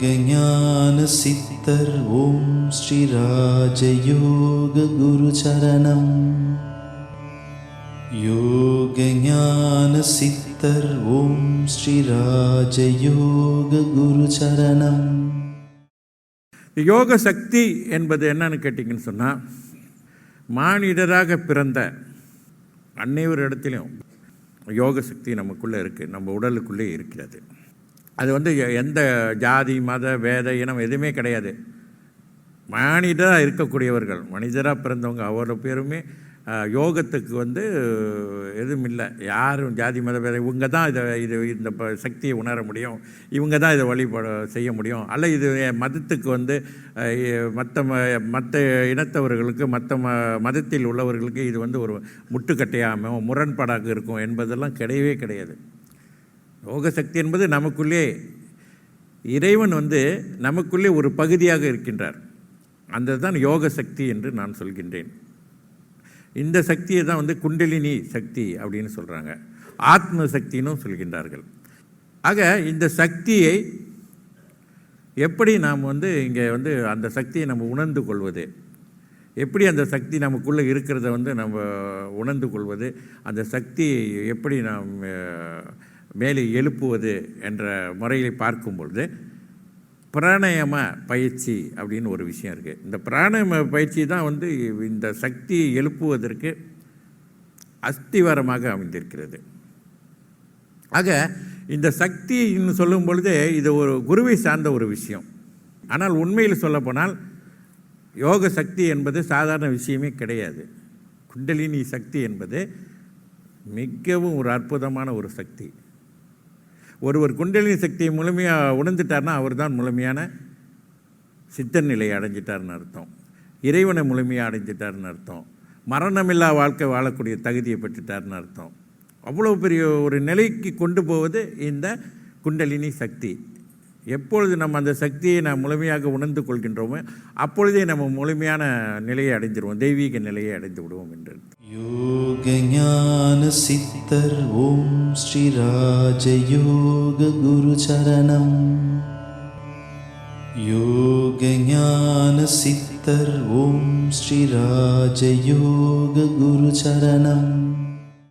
ஞான சித்தர் ஓம் ஸ்ரீ ராஜயோக குரு சரணம். யோக ஞான சித்தர் ஓம் ஸ்ரீ ராஜயோக குரு சரணம். யோக சக்தி என்பது என்னன்னு கேட்டிங்கன்னு சொன்னால், மானிடராக பிறந்த அனைவர் இடத்துலையும் யோக சக்தி நமக்குள்ளே இருக்குது, நம்ம உடலுக்குள்ளே இருக்கிறது. அது எந்த ஜாதி மத வேத இனம் எதுவுமே கிடையாது. மனிதராக இருக்கக்கூடியவர்கள், மனிதராக பிறந்தவங்க அவ்வளோ பேருமே யோகத்துக்கு எதுவும் இல்லை. யாரும் ஜாதி மத வேத இவங்க தான் இந்த சக்தியை உணர முடியும், இவங்க தான் இதை வழிபாடு செய்ய முடியும். அல்ல இது மதத்துக்கு மற்ற இனத்தவர்களுக்கு மற்ற மதத்தில் உள்ளவர்களுக்கு இது ஒரு முட்டுக்கட்டையாமல் முரண்பாடாக இருக்கும் என்பதெல்லாம் கிடையவே கிடையாது. யோக சக்தி என்பது நமக்குள்ளே இறைவன் நமக்குள்ளே ஒரு பகுதியாக இருக்கின்றார். அந்த தான் யோக சக்தி என்று நான் சொல்கின்றேன். இந்த சக்தியை தான் குண்டலினி சக்தி அப்படின்னு சொல்கிறாங்க, ஆத்ம சக்தின்னு சொல்கின்றார்கள். ஆக இந்த சக்தியை எப்படி நாம் இங்கே அந்த சக்தியை நம்ம உணர்ந்து கொள்வது, எப்படி அந்த சக்தி நமக்குள்ளே இருக்கிறத நம்ம உணர்ந்து கொள்வது, அந்த சக்தியை எப்படி நாம் மேலே எழுப்புவது என்ற முறையை பார்க்கும்பொழுது பிராணாயாம பயிற்சி அப்படின்னு ஒரு விஷயம் இருக்குது. இந்த பிராணாயாம பயிற்சி தான் இந்த சக்தியை எழுப்புவதற்கு அஸ்திவாரமாக அமைந்திருக்கிறது. ஆக இந்த சக்தின்னு சொல்லும் பொழுது இது ஒரு குருவை சார்ந்த ஒரு விஷயம். ஆனால் உண்மையில் சொல்லப்போனால் யோக சக்தி என்பது சாதாரண விஷயமே கிடையாது. குண்டலினி சக்தி என்பது மிகவும் ஒரு அற்புதமான ஒரு சக்தி. ஒருவர் குண்டலினி சக்தியை முழுமையாக உணர்ந்துட்டார்னா அவர் தான் முழுமையான சித்தர் நிலையை அடைஞ்சிட்டார்னு அர்த்தம், இறைவனை முழுமையாக அடைஞ்சிட்டார்னு அர்த்தம், மரணமில்லா வாழ்க்கை வாழக்கூடிய தகுதியை பெற்றுட்டார்னு அர்த்தம். அவ்வளோ பெரிய ஒரு நிலைக்கு கொண்டு போவது இந்த குண்டலினி சக்தி. எப்பொழுது நம்ம அந்த சக்தியை நாம் முழுமையாக உணர்ந்து கொள்கின்றோமோ அப்பொழுதே நம்ம முழுமையான நிலையை அடைஞ்சிருவோம், தெய்வீக நிலையை அடைந்து விடுவோம் என்று. யோக ஞான சித்தர் ஓம் ஸ்ரீ ராஜயோக குரு சரணம். யோக ஞான சித்தர் ஓம் ஸ்ரீ ராஜயோக குரு சரணம்.